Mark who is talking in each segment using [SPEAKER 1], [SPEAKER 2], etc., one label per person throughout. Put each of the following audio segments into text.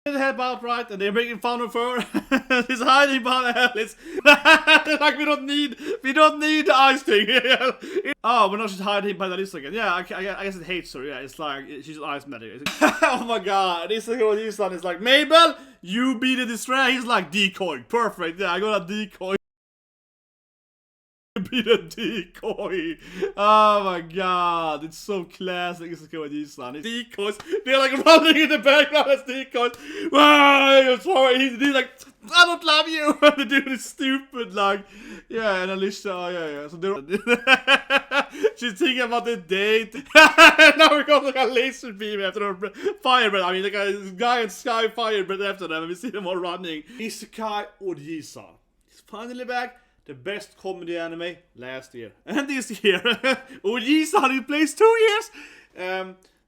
[SPEAKER 1] Help out, right? And they're making fun of her. She's hiding behind Alice. Like we don't need the ice thing. Oh, but now she's hiding behind Alice again. Yeah, I guess it hates her. Yeah, it's like she's an ice medic. Oh my god, Isekai Ojisan is like, Mabel, you be the distract. He's like, decoy, perfect. Yeah, I got a decoy. Be the decoy. Oh my god, it's so classic. Isekai Ojisan. Decoys, they're like running in the background as decoys. Wow, sorry. He's like, I don't love you. And they do this stupid, like, yeah, and Alicia, yeah. So they're she's thinking about the date. Now we got like a laser beam after her fire breath. I mean, like a guy in sky fire breath after them, and we see them all running. Isekai Ojisan. He's finally back. The best comedy anime last year. And this year. Ojisan, it plays 2 years.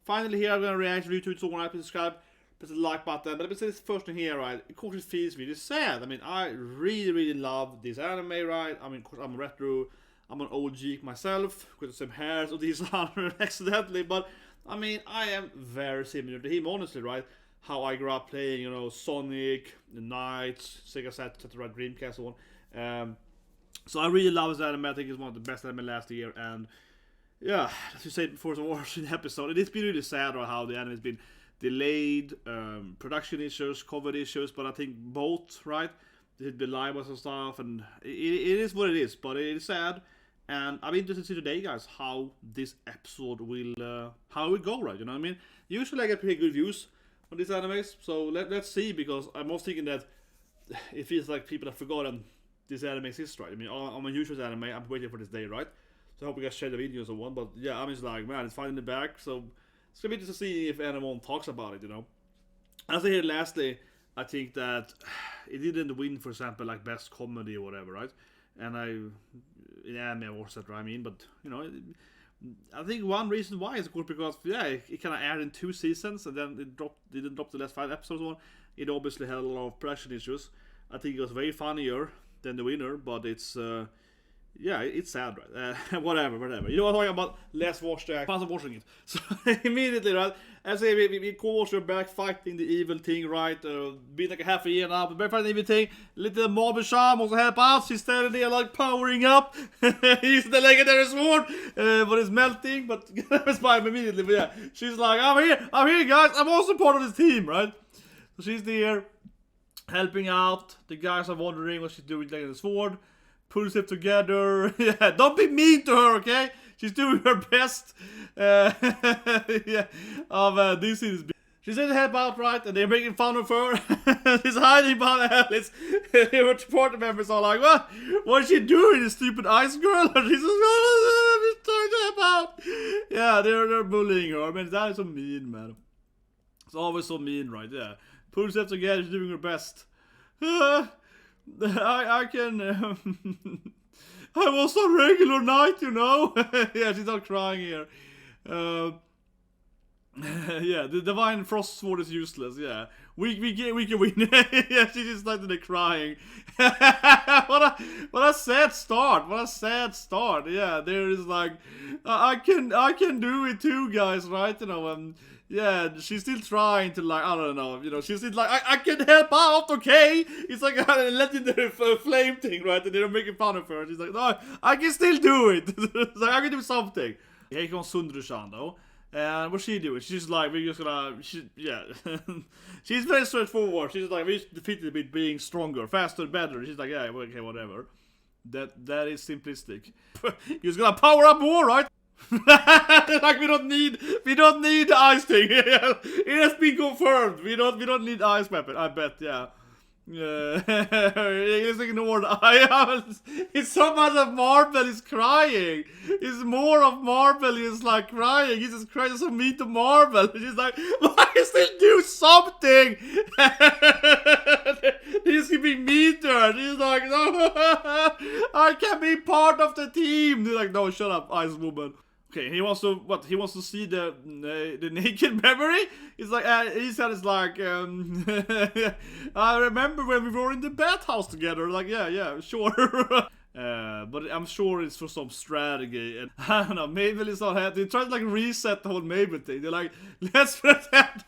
[SPEAKER 1] Finally here, I'm gonna react to YouTube, so when I subscribe, press the like button. But if it's first thing here, right, of course it feels really sad. I mean, I really love this anime, right? I mean, of course I'm retro, I'm an old geek myself, with the same hair as Ojisan accidentally, but I mean, I am very similar to him, honestly, right? How I grew up playing, you know, Sonic, the Knights, Sega Saturn, Dreamcast, so on. So I really love this anime. I think it's one of the best anime last year, and yeah, as you said before, some watching episode, it has been really sad about how the anime has been delayed, production issues, COVID issues, but I think both, right? They did live and stuff, and it is what it is, but it is sad, and I'm interested to see today, guys, how this episode will, how it will go, right? You know what I mean? Usually I get pretty good views on these animes, so let's see, because I'm also thinking that it feels like people have forgotten this anime exists, right? I mean, on my usual anime, I'm waiting for this day, right? So I hope you guys share the videos and so on. But yeah, I'm just like, man, it's finally back. So it's gonna be interesting to see if anyone talks about it, you know. As I hear lastly, I think that it didn't win, for example, like best comedy or whatever, right? And in anime awards, I mean, but you know, I think one reason why is of course because yeah, it kind of aired in 2 seasons and then it didn't drop the last 5 episodes. One, it obviously had a lot of production issues. I think it was way funnier than the winner, but it's yeah, it's sad, right? Whatever. You know what I'm talking about? Let's watch the fans of watching it. So immediately, right? As I say, we co-watch her back fighting the evil thing, right? Been like a half a year now, but back fighting the evil thing. Little Mabel also help out. She's standing there like powering up. He's the legendary sword, but it's melting. But it's fine immediately. But yeah, she's like, I'm here, guys. I'm also part of this team, right? So she's there, helping out. The guys are wondering what she's doing like the sword. Pulls it together. Yeah, don't be mean to her, okay? She's doing her best. Yeah, this is. She said help out, right? And they're making fun of her. She's hiding behind Alice. Her support members are like, what is she doing, this stupid ice girl? And she's just, she's trying to help out. Yeah, they're bullying her. I mean, that is so mean, man. It's always so mean, right? Yeah. Pulls it together, she's doing her best. I can. I was a regular night, you know. Yeah, she's not crying here. Yeah, the divine frost sword is useless. Yeah, we can win. Yeah, she's just like there crying. What a sad start. What a sad start. Yeah, there is like I can do it too, guys. Right? You know. Yeah, she's still trying to like, I don't know, you know, she's still like, I can help out, okay? It's like a legendary flame thing, right? And they're making fun of her. She's like, no, I can still do it. It's like, I can do something. Here comes Tsundere though. And what's she doing? She's like, we're just gonna, yeah. She's very straightforward. She's like, we defeated it being stronger, faster, better. She's like, yeah, okay, whatever. That is simplistic. You're just gonna power up more, right? Like we don't need the ice thing. It has been confirmed. We don't need ice weapon. I bet. Yeah. He's ignored. It's so much of Mable is crying. It's more of Mable is like crying. He's just crying so mean to Mable. She's like, why still do something? He's being mean to her. She's like, no, I can be part of the team. He's like, no, shut up, ice woman. Okay, he wants to what? He wants to see the naked memory. It's like he said it's like I remember when we were in the bathhouse together. Like yeah, sure. But I'm sure it's for some strategy. And I don't know. Mabel is not happy. They try to like reset the whole Mabel thing. They're like, let's pretend.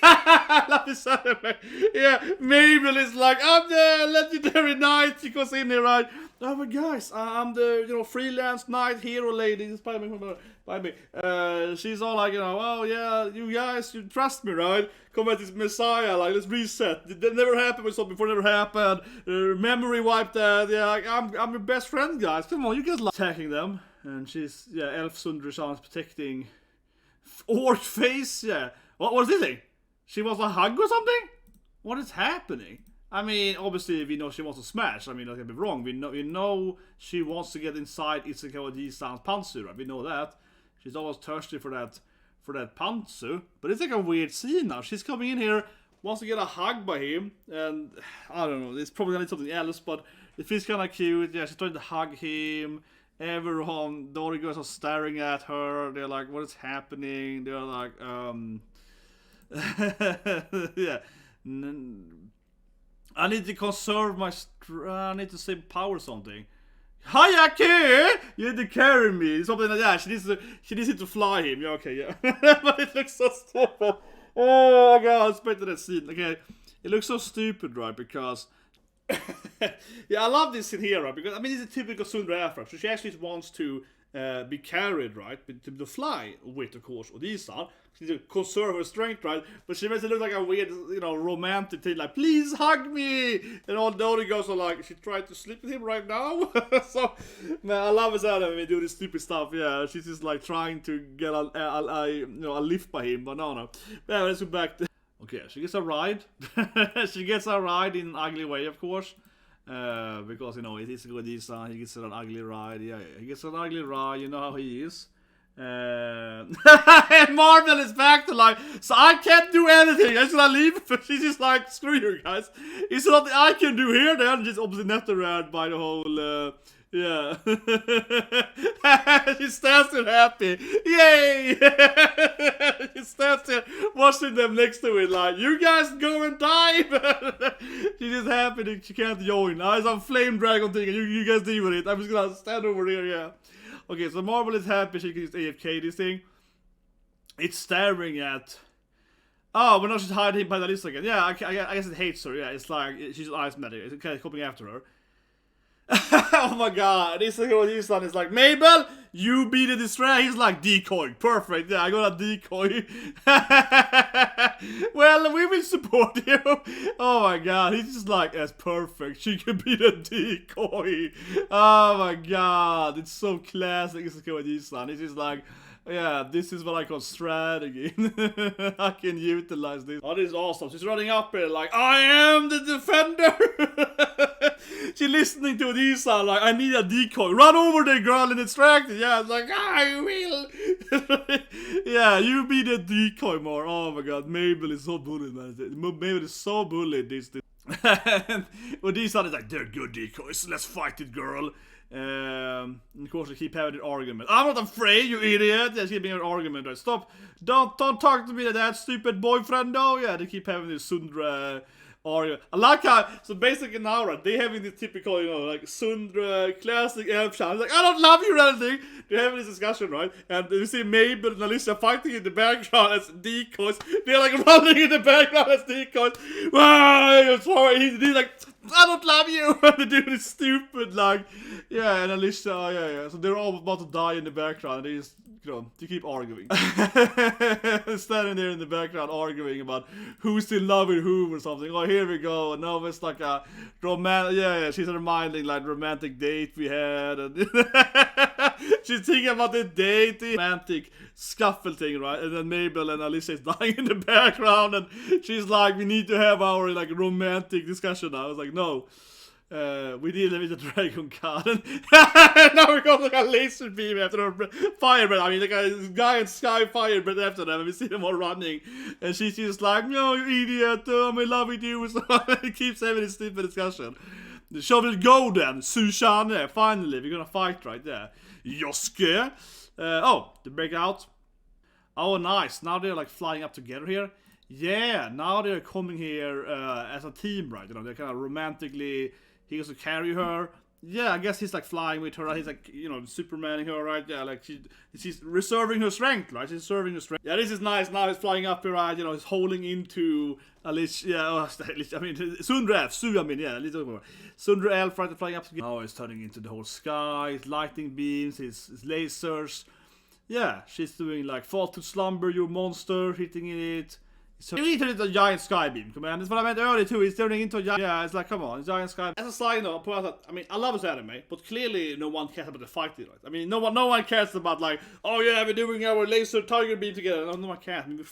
[SPEAKER 1] I love this anime. Yeah, Mabel is like, I'm the legendary knight. She goes in here, right? Oh my guys, I'm the freelance knight hero lady. Just by me. She's all like, oh yeah, you guys, you trust me, right? Come at this messiah, like let's reset. That never happened with something before. Never happened. Memory wiped that. Yeah, like, I'm your best friend, guys. Come on, you guys like attacking them. And she's Elf Tsundere protecting Orc face. Yeah. What was this thing? She wants a hug or something? What is happening? I mean, obviously, we know she wants to smash. I mean, don't get me wrong. We know she wants to get inside Isekai Ojisan's pantsu, right? We know that. She's always thirsty for that pantsu. But it's like a weird scene now. She's coming in here, wants to get a hug by him, and I don't know. It's probably gonna need something else, but it feels kind of cute. Yeah, she's trying to hug him. Everyone, the other girls are staring at her. They're like, "What is happening?" They're like, yeah. I need to conserve my I need to save power or something. Hayake! You need to carry me. Something like that. She needs to fly him. Yeah, okay, yeah. But it looks so stupid. Oh my god, I expected that scene. Okay. It looks so stupid, right? Because yeah, I love this scene here, right? Because I mean it's a typical Tsundere afro. So she actually wants to be carried, right? To fly with, of course, Ojisan. She needs to conserve her strength, right? But she makes it look like a weird, romantic thing, like, please hug me! And all the other girls are like, she tried to sleep with him right now? So, man, I love his anime when they do this stupid stuff, yeah. She's just like trying to get a lift by him, but no. Yeah, let's go back to... Okay, she gets a ride. She gets a ride in an ugly way, of course. Because, it is a good Ojisan, he gets an ugly ride. Yeah, he gets an ugly ride, you know how he is. And Marbel is back to life, so I can't do anything. I just gotta leave. She's just like, screw you guys. It's nothing I can do here. Then just obviously net around by the whole. Yeah. She stands there happy. Yay! She stands there watching them next to it like, you guys go and dive! She's just happy that she can't join. It's a flame dragon thing and you guys deal with it. I'm just gonna stand over here, yeah. Okay, so Mabel is happy she can use AFK this thing. It's staring at... Oh, but now she's hiding by the list again. Yeah, I guess it hates her. Yeah, it's like, she's ice medic. It's kind of coming after her. Oh my god, this son is like, Mabel, you be the distract. He's like, decoy, perfect. Yeah, I got a decoy. Well, we will support you. Oh my god, he's just like, that's perfect. She can be the decoy. Oh my god, it's so classic. Isekai Ojisan. It's just like, yeah, this is what I call strategy. I can utilize this. Oh, this is awesome. She's running up here like, I am the defender. She's listening to Ojisan like, I need a decoy. Run over there, girl, and distract it. Yeah, it's like, I will. Yeah, you be the decoy more. Oh my god, Mabel is so bullied, man. Mabel is so bullied. This. And Ojisan is like, they're good decoys. Let's fight it, girl. Of course, they keep having an argument. I'm not afraid, you idiot. They keep having an argument, right? Stop. Don't talk to me like that, stupid boyfriend, though. Yeah, they keep having this Tsundere argument. I like how, so basically now, right, they having this typical, like Tsundere classic elf challenge. Like, I don't love you or anything. They're having this discussion, right? And you see Mabel and Alicia fighting in the background as decoys. They're like running in the background as decoys. Wow, I'm sorry. He's like, I don't love you. And they do this stupid, like, yeah, and Alicia, yeah. So they're all about to die in the background. They just, they keep arguing. Standing there in the background arguing about who's in love with whom or something. Oh, here we go. And now it's like a romantic, yeah, she's reminding like romantic date we had. And she's thinking about the date, the romantic scuffle thing, right? And then Mabel and Alicia is dying in the background. And she's like, we need to have our like romantic discussion now. I was like, no. We did it with the dragon card. And now we got like a laser beam after a fire breath. I mean, like a guy in sky fire breath after them. And we see them all running. And she's just like, no, you idiot. I'm in love with you. So he keeps having this stupid discussion. Shall we go then? Sushane. Finally, we're gonna fight right there. Yosuke. Oh, they break out. Oh, nice. Now they're like flying up together here. Yeah, now they're coming here as a team, right? They're kind of romantically... He has to carry her, yeah, I guess he's like flying with her, right? He's like, you know, Supermaning her, right? Yeah, like she's reserving her strength, right? She's reserving her strength. Yeah, this is nice. Now he's flying up here, right? You know, he's holding into Alicia. I mean, Tsundere, I mean, yeah, a little more. Tsundere elf, right? Flying up. Now he's turning into the whole sky, his lightning beams, his lasers. Yeah, she's doing like fall to slumber, you monster, hitting it. So he turned into a giant sky beam command. That's what I meant earlier too. He's turning into a giant. Yeah, it's like, come on, giant sky. As a side note, I mean, I love this anime, but clearly no one cares about the fighting. Right? I mean, no one cares about like, oh yeah, we're doing our laser tiger beam together. No one cares. I mean, we're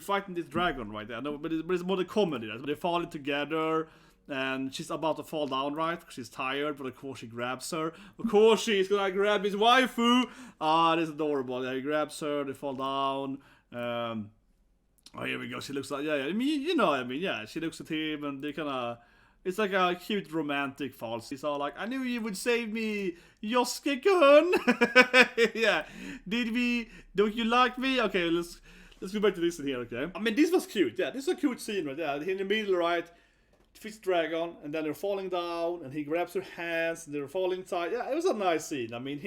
[SPEAKER 1] fighting this dragon right there. No, but it's more the comedy. Right? They're falling together. And she's about to fall down, right? Because she's tired, but of course she grabs her. Of course she's gonna grab his waifu. Ah, this is adorable. Yeah, he grabs her, they fall down. Oh, here we go. She looks like, yeah. I mean, you know what I mean, yeah. She looks at him and they kind of, it's like a cute romantic false. He's all like, I knew you would save me, Yosuke-kun. Yeah. Don't you like me? Okay, let's go back to this in here, okay? I mean, this was cute. Yeah, this is a cute scene right there. In the middle, right? Fits dragon, and then they're falling down, and he grabs her hands, and they're falling inside. Yeah, it was a nice scene. I mean,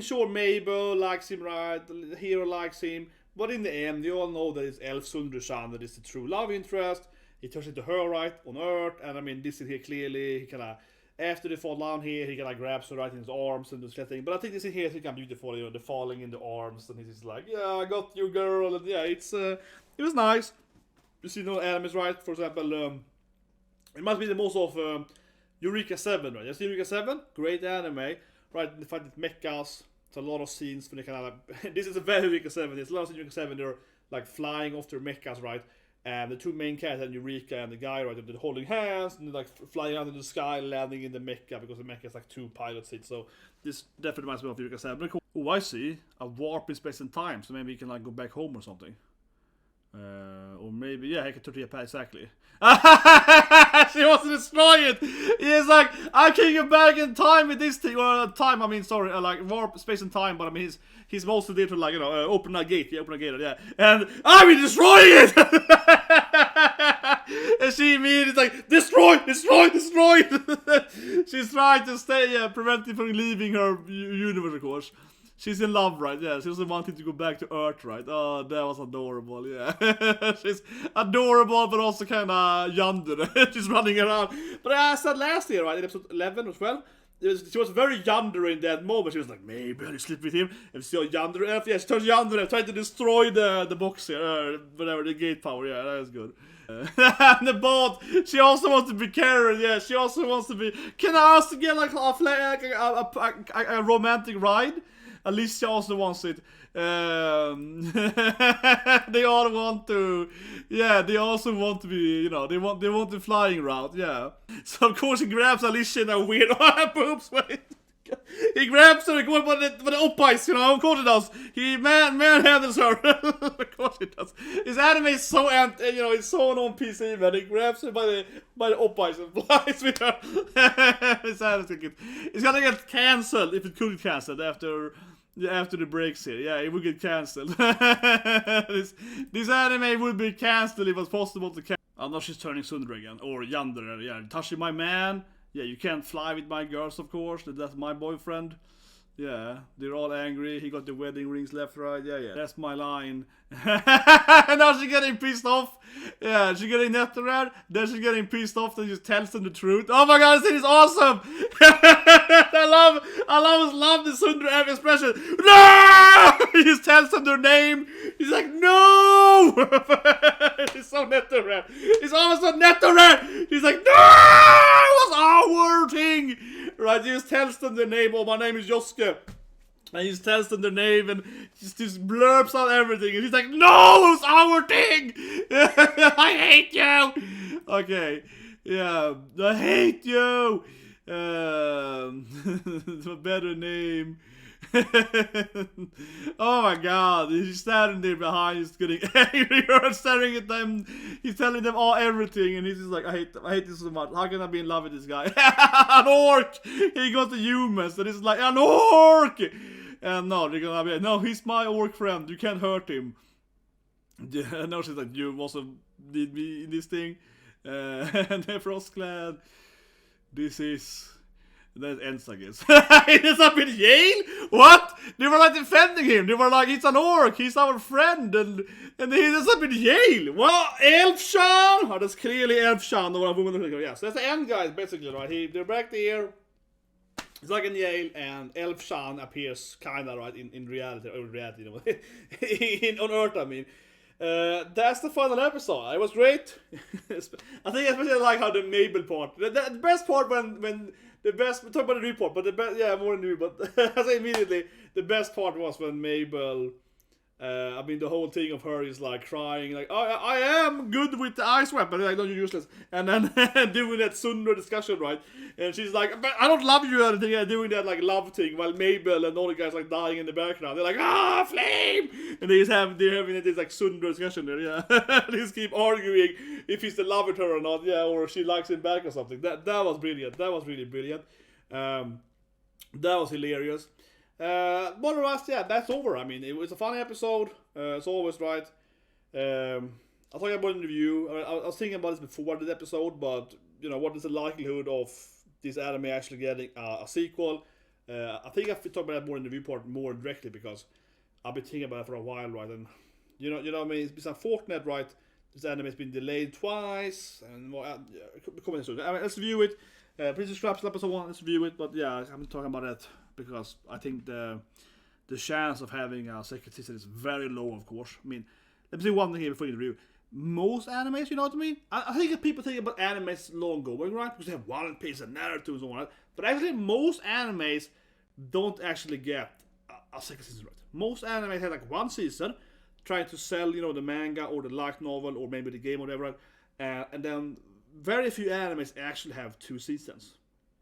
[SPEAKER 1] sure, Mabel likes him, right? The hero likes him. But in the end, they all know that it's Elf Tsundere that is the true love interest. He turns into her, right, on Earth. And I mean, this is here clearly. He kind of, after they fall down here, he kind of grabs her right in his arms and this thing. But I think this in here is kind of beautiful, you know, the falling in the arms. And he's just like, yeah, I got you, girl. And yeah, it was nice. You see no animes, right? For example, it must be the most of Eureka 7, right? You see Eureka 7? Great anime. Right, they fight with mechas. It's a lot of scenes when they kind of like, this is a very Eureka 7. There's a lot of Eureka 7. They're like flying off their mechas, right? And the two main characters, Eureka and the guy, right? They're holding hands and they're like flying out in the sky, landing in the mecha because the mecha is like 2 pilot seats. So this definitely reminds me of Eureka 7. Cool. Oh, I see. A warp in space and time. So maybe you can like go back home or something. Or maybe, yeah, he can turn to Japan, exactly. She wants to destroy it! He's like, I can get back in time with this thing, or time, I mean, sorry, like warp, space and time, but I mean, he's mostly there to like, you know, open a gate, yeah, and I will destroy it! And she immediately is like, destroy! She's trying to stay, prevent him from leaving her universe, of course. She's in love, right? Yeah, she doesn't want him to go back to Earth, right? Oh, that was adorable, yeah. She's adorable, but also kind of yandere. She's running around. But I said last year, right, in episode 11 or 12, she was very yandere in that moment. She was like, maybe you sleep with him. And she yandere. Yeah, she turns yandere, trying to destroy the box here, whatever, the gate power. Yeah, that was good. And the boat, she also wants to be carried, yeah, she also wants to be, can I also get like a romantic ride? Alicia also wants it. They all want to, yeah, they also want to be, you know, they want the flying route, yeah. So of course he grabs Alicia in a weird boobs, wait. He grabs her with the oppies, you know, of course he does. He manhandles her. Of course he does. His anime is so you know, it's so on PC, man. He grabs her by the oppies and flies with her. It's gonna get cancelled if it could get cancelled after the breaks here. Yeah, it would get cancelled. This anime would be cancelled if it was possible to cancel. Oh no, she's turning Tsundere again. Or Yandere, yeah. Touching my man. Yeah, you can't fly with my girls, of course. That's my boyfriend. Yeah, they're all angry. He got the wedding rings left, right. Yeah. That's my line. Now she's getting pissed off. Yeah, she's getting netrad. Then she's getting pissed off. Then she just tells them the truth. Oh my god, this thing is awesome. I love the Tsundere expression. No! He just tells them their name. He's like, no! He's so netrad. He's almost so netrad. He's like, no! It was our thing. Right, he just tells them their name. Oh, my name is Yosuke. And he just tells them their name and just blurbs out everything. And he's like, no, it's our thing! I hate you! Okay, yeah, I hate you! A better name. Oh my god, he's standing there behind, he's getting angry, or staring at them, he's telling them everything, and he's just like, I hate this so much, how can I be in love with this guy? An orc! He got the humans, and he's like, an orc! And no, they're gonna be, no, he's my orc friend, you can't hurt him. Yeah, no, she's like, you also did me in this thing. And the Frost Clan. this is... Then it ends, I guess. It ends up in Yale? What? They were like defending him. They were like, he's an orc, he's our friend, and he ends up in Yale. Well, Elfshan! Oh, that's clearly Elfshan, the woman. Yeah, so that's the end, guys, basically, right? They're back there. It's like in Yale, and Elfshan appears kinda, right, in reality, you know, on Earth, I mean. That's the final episode. It was great. I think especially like how the Mabel part. The best part when the best, we talk about the new part, but the best, yeah, more new, but I say immediately, the best part was when Mabel, I mean, the whole thing of her is like crying, like, oh, I am good with the ice weapon, like, no, you're useless, and then doing that Tsundere discussion, right, and she's like, but I don't love you or anything, and doing that, like, love thing, while Mabel and all the guys, like, dying in the background, they're like, ah, flame, and they're having this, like, Tsundere discussion there, yeah, they just keep arguing if he's in love with her or not, yeah, or she likes him back or something. That was brilliant, that was really brilliant, that was hilarious. More or less, yeah, that's over. I mean, it was a funny episode, as always, right? I'll talk about in review. I was thinking about this before this episode, but, you know, what is the likelihood of this anime actually getting a sequel? I think I've talked about that more in the review part more directly, because I've been thinking about it for a while, right? And, you know what I mean? It's unfortunate, right? This anime has been delayed twice, and well, coming soon. I mean, let's review it. Please subscribe to episode 1, let's review it, but yeah, I'm talking about that because I think the chance of having a second season is very low, of course. I mean, let me say one thing here before you review. Most animes, you know what I mean? I think if people think about animes long going, right? Because they have One Piece and Naruto and so on, right? But actually, most animes don't actually get a second season, right? Most animes have like one season, trying to sell, you know, the manga or the light novel or maybe the game or whatever, and then very few animes actually have 2 seasons.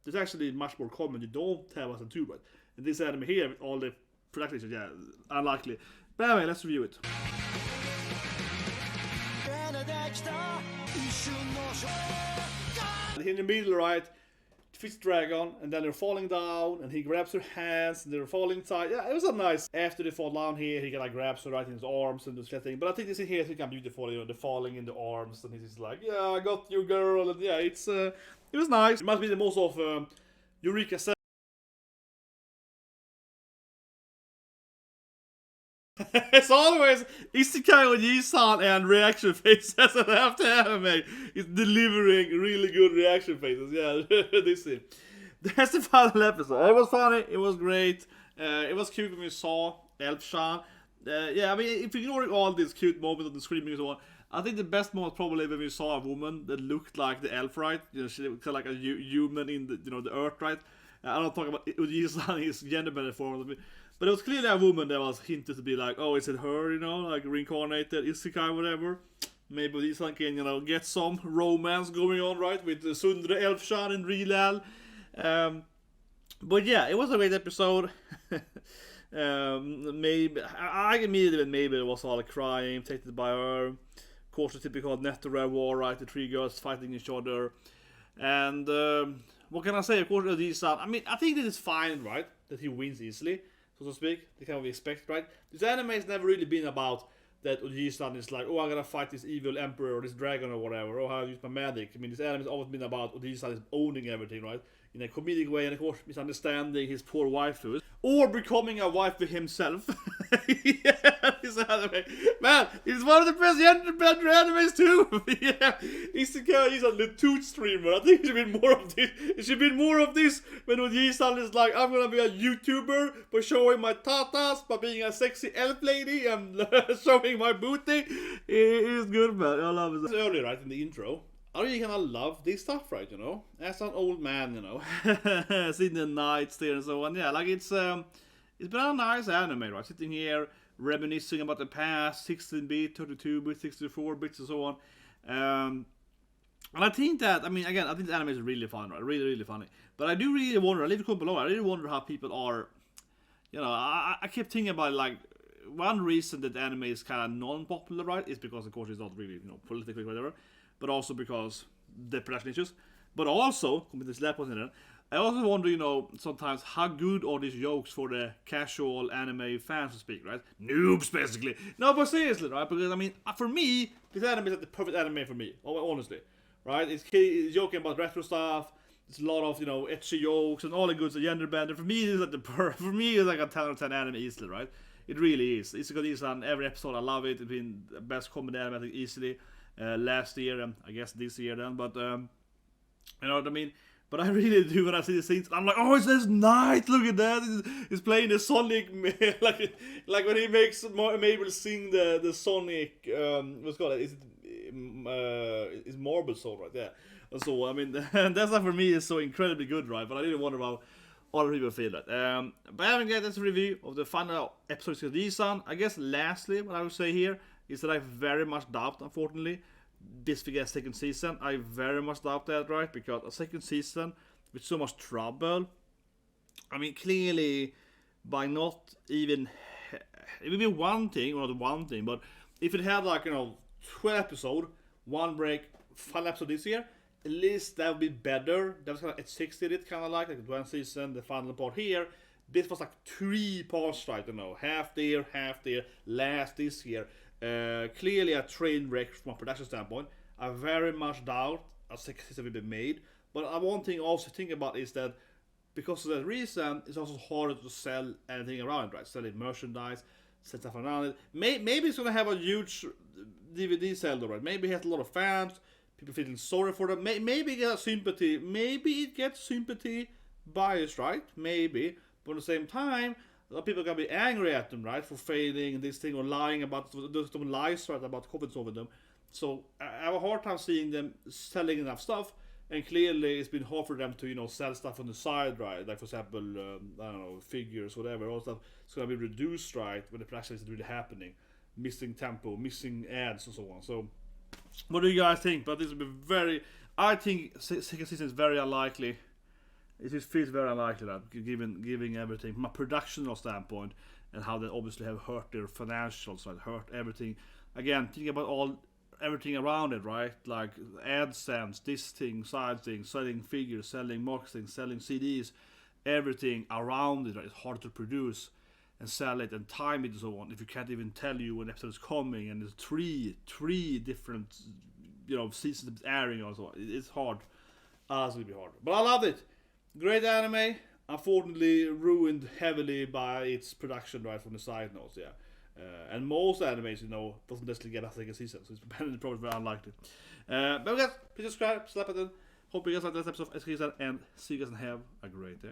[SPEAKER 1] It's actually much more common. You don't have us in 2, right? And this anime here, with all the production, yeah, unlikely. But anyway, let's review it. In the middle, right, fish dragon, and then they're falling down, and he grabs her hands, and they're falling tight. Yeah, it was a nice. After they fall down here, he like grabs her right in his arms and this kind of thing. But I think this in here is kind of beautiful, you know, the falling in the arms, and he's like, yeah, I got you, girl, and yeah, it was nice. It must be the most of Eureka. As always, Isekai Ojisan and reaction faces after anime is delivering really good reaction faces. Yeah, this is. That's the final episode. It was funny. It was great. It was cute when we saw Elfshan. Yeah, I mean, if you ignore all these cute moments of the screaming and so on, I think the best moment probably when we saw a woman that looked like the elf, right? You know, she looked like a human in the, you know, the earth, right? I don't talk about Ojisan, his gender form, but it was clearly a woman that was hinted to be like, oh, is it her, you know, like reincarnated, Isekai, whatever. Maybe Ojisan can, you know, get some romance going on, right, with Tsundere, Elfshan, and Rilal. But yeah, it was a great episode. Maybe I immediately when Mabel was all crying, taken by her. Of course, the typical Netlfix war, right? The 3 girls fighting each other. And what can I say? Of course, Ojisan. I mean, I think that it's fine, right? That he wins easily, so to speak. They kind of expect, right? This anime has never really been about that Ojisan is like, oh, I'm gonna fight this evil emperor or this dragon or whatever, or how I use my magic. I mean, this anime has always been about Ojisan is owning everything, right? In a comedic way, and of course, misunderstanding his poor waifu, or becoming a wife with himself. Yeah, this anime, man, it's one of the best animes too. Yeah, Isekai is on the Toot streamer. I think it should be more of this. It should be more of this when Ojisan is like, I'm gonna be a YouTuber by showing my tatas, by being a sexy elf lady and showing my booty. It is good, man. I love it. Earlier, right in the intro. I really kind of love this stuff, right, you know? As an old man, you know, seeing the nights there and so on. Yeah, like it's been a nice anime, right? Sitting here, reminiscing about the past, 16-bit, 32-bit, 64-bit, and so on. And I think that, I mean, again, I think the anime is really fun, right? Really, really funny. But I do really wonder, I leave a comment below, I really wonder how people are, you know, I kept thinking about, like, one reason that anime is kind of non-popular, right, is because, of course, it's not really, you know, politically whatever. But also because the production issues. But also, I also wonder, you know, sometimes how good are these jokes for the casual anime fans to speak, right? Noobs, basically. No, but seriously, right? Because, I mean, for me, this anime is like the perfect anime for me, honestly. Right? It's joking about retro stuff. It's a lot of, you know, etchy jokes and all the goods. Gender bender. For me, it's like for me, it's like a 10 out of 10 anime easily, right? It really is. Isekai Ojisan, every episode I love it. It's been the best comedy anime I think easily. Last year and I guess this year then, but you know what I mean. But I really do when I see the scenes. I'm like, oh, it's this night. Look at that. He's playing the Sonic, like when he makes Mabel sing the Sonic. What's it called? Is Marble song right there? So I mean, that's not for me. Is so incredibly good, right? But I really wonder how other people feel that. But I haven't got this review of the final episode of Ojisan. I guess lastly, what I would say here is that I very much doubt, unfortunately, this will get a second season. I very much doubt that, right? Because a second season with so much trouble. I mean, clearly, by not even, it would be one thing, or not one thing, but if it had like, you know, 12 episode, one break, final episode this year, at least that would be better. That was kind of at 60 it kind of like one season, the final part here. This was like 3 parts, right? You know, half there, last this year. Clearly a train wreck from a production standpoint. I very much doubt a second season will be made. But one thing also to think about is that because of that reason, it's also harder to sell anything around, right? Selling merchandise, sell stuff around it. Maybe it's gonna have a huge DVD sale, right? Maybe it has a lot of fans. People feeling sorry for them. Maybe it gets sympathy. Maybe it gets sympathy bias, right? Maybe. But at the same time, a lot of people are gonna be angry at them, right? For failing this thing or lying about some lies, right? About COVID over them. So I have a hard time seeing them selling enough stuff. And clearly, it's been hard for them to, you know, sell stuff on the side, right? Like, for example, I don't know, figures, whatever. All stuff is gonna be reduced, right? When the production isn't really happening. Missing tempo, missing ads, and so on. So, what do you guys think? But this will be very. I think second season is very unlikely. It just feels very unlikely that, given everything from a productional standpoint, and how they obviously have hurt their financials, right? Hurt everything. Again, thinking about everything around it, right? Like AdSense, this thing, side thing, selling figures, selling marketing, selling CDs, everything around it, right? It's hard to produce and sell it and time it and so on. If you can't even tell you when episode is coming, and there's three different, you know, seasons airing or so on. It's hard. It's gonna be hard. But I loved it. Great anime. Unfortunately, ruined heavily by its production, right, from the side notes, yeah. And most animes, you know, doesn't necessarily get a second season, so it's probably very unlikely. But guys, please subscribe, slap button. Hope you guys like this episode of Isekai Ojisan, and see you guys and have a great day.